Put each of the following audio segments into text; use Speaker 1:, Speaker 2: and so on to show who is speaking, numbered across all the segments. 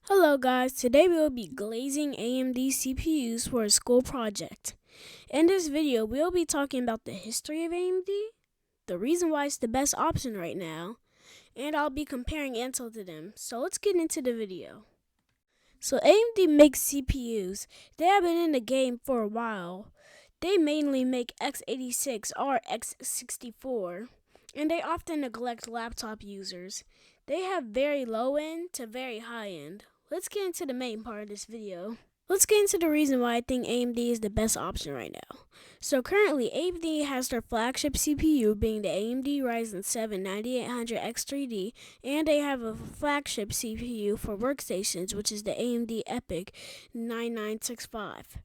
Speaker 1: Hello guys, today we will be glazing AMD CPUs for a school project. In this video, we will be talking about the history of AMD, the reason why it's the best option right now, and I'll be comparing Intel to them. So let's get into the video. So AMD makes CPUs. They have been in the game for a while. They mainly make x86 or x64, and they often neglect laptop users. They have very low end to very high end. Let's get into the main part of this video. Let's get into the reason why I think AMD is the best option right now. So currently, AMD has their flagship CPU being the AMD Ryzen 7 9800X3D, and they have a flagship CPU for workstations, which is the AMD EPYC 9965.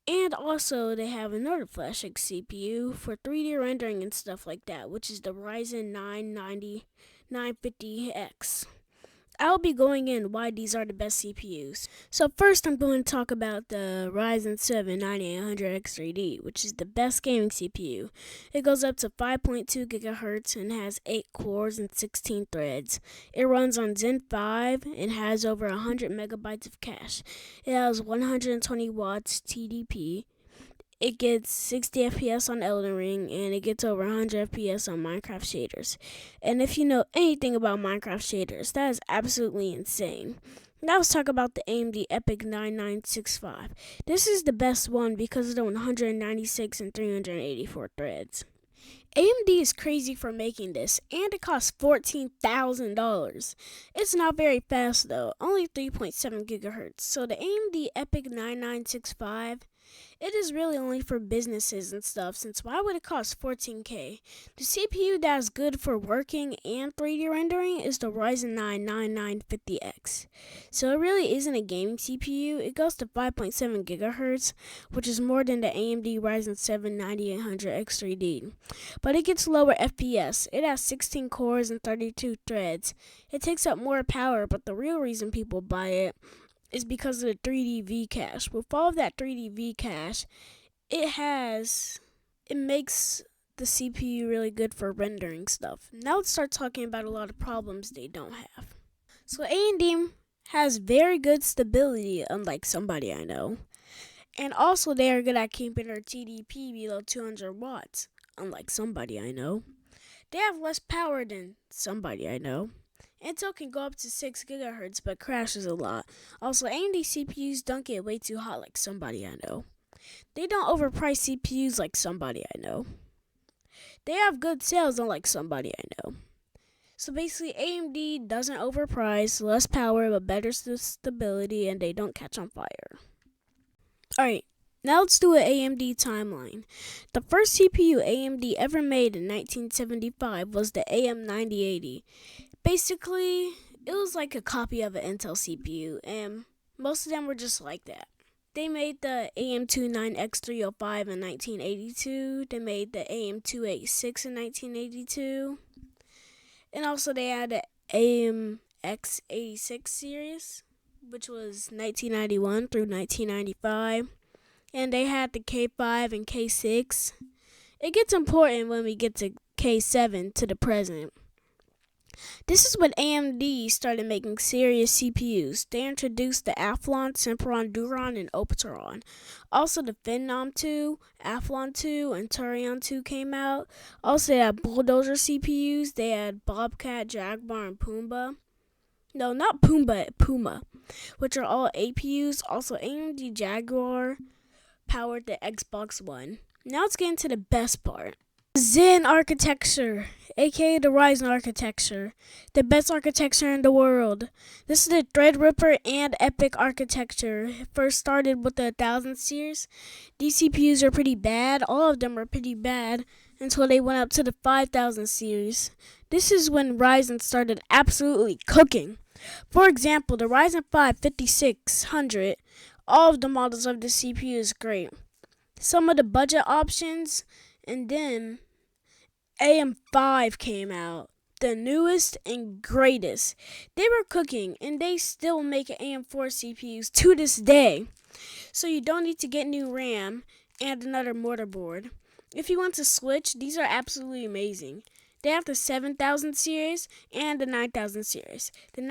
Speaker 1: And also, they have another flagship CPU for 3D rendering and stuff like that, which is the Ryzen 990 950X. I'll be going in why these are the best CPUs. So first I'm going to talk about the Ryzen 7 9800X3D, which is the best gaming CPU. It goes up to 5.2 GHz and has 8 cores and 16 threads. It runs on Zen 5 and has over 100 megabytes of cache. It has 120 watts TDP. It gets 60 FPS on Elden Ring, and it gets over 100 FPS on Minecraft shaders. And if you know anything about Minecraft shaders, that is absolutely insane. Now let's talk about the AMD EPYC 9965. This is the best one because of the 196 and 384 threads. AMD is crazy for making this, and it costs $14,000. It's not very fast though, only 3.7 GHz. So the AMD EPYC 9965, it is really only for businesses and stuff, since why would it cost $14K? The CPU that is good for working and 3D rendering is the Ryzen 9 9950X. So it really isn't a gaming CPU. It goes to 5.7 GHz, which is more than the AMD Ryzen 7 9800X3D. But it gets lower FPS. It has 16 cores and 32 threads. It takes up more power, but the real reason people buy it is because of the 3D V cache. With all of that 3D V cache, it makes the CPU really good for rendering stuff. Now let's start talking about a lot of problems they don't have. So AMD has very good stability, unlike somebody I know. And also they are good at keeping their TDP below 200 watts, unlike somebody I know. They have less power than somebody I know. Intel can go up to 6 GHz but crashes a lot. Also, AMD CPUs don't get way too hot like somebody I know. They don't overprice CPUs like somebody I know. They have good sales unlike somebody I know. So basically, AMD doesn't overprice, less power but better stability, and they don't catch on fire. Alright, now let's do an AMD timeline. The first CPU AMD ever made in 1975 was the AM9080. Basically, it was like a copy of an Intel CPU, and most of them were just like that. They made the AM29X305 in 1982. They made the AM286 in 1982. And also they had the AMX86 series, which was 1991 through 1995. And they had the K5 and K6. It gets important when we get to K7 to the present. This is when AMD started making serious CPUs. They introduced the Athlon, Sempron, Duron, and Opteron. Also, the Phenom 2, Athlon 2, and Turion 2 came out. Also, they had Bulldozer CPUs. They had Bobcat, Jaguar, and Pumbaa. No, not Pumbaa, Puma, which are all APUs. Also, AMD Jaguar powered the Xbox One. Now let's get into the best part. Zen architecture, aka the Ryzen architecture, the best architecture in the world. This is the Threadripper and EPYC architecture. It first started with the 1000 series. These CPUs are pretty bad. All of them are pretty bad until they went up to the 5000 series. This is when Ryzen started absolutely cooking. For example, the Ryzen 5 5600, all of the models of the CPU is great. Some of the budget options, and then AM5 came out, the newest and greatest. They were cooking, and they still make AM4 CPUs to this day. So you don't need to get new RAM and another motherboard. If you want to switch, these are absolutely amazing. They have the 7000 series and the 9000 series. The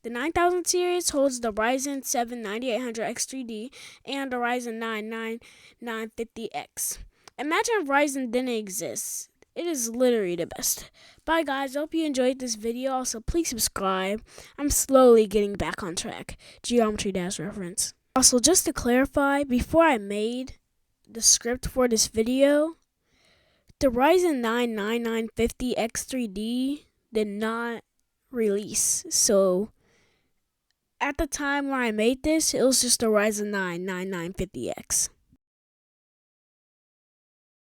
Speaker 1: The 9000 series holds the Ryzen 7 9800X3D and the Ryzen 9 9950X. Imagine if Ryzen didn't exist. It is literally the best. Bye guys, I hope you enjoyed this video. Also, please subscribe. I'm slowly getting back on track. Geometry dash reference. Also, just to clarify, before I made the script for this video, the Ryzen 9 9950X3D did not release. So at the time when I made this, it was just the Ryzen 9 9950X.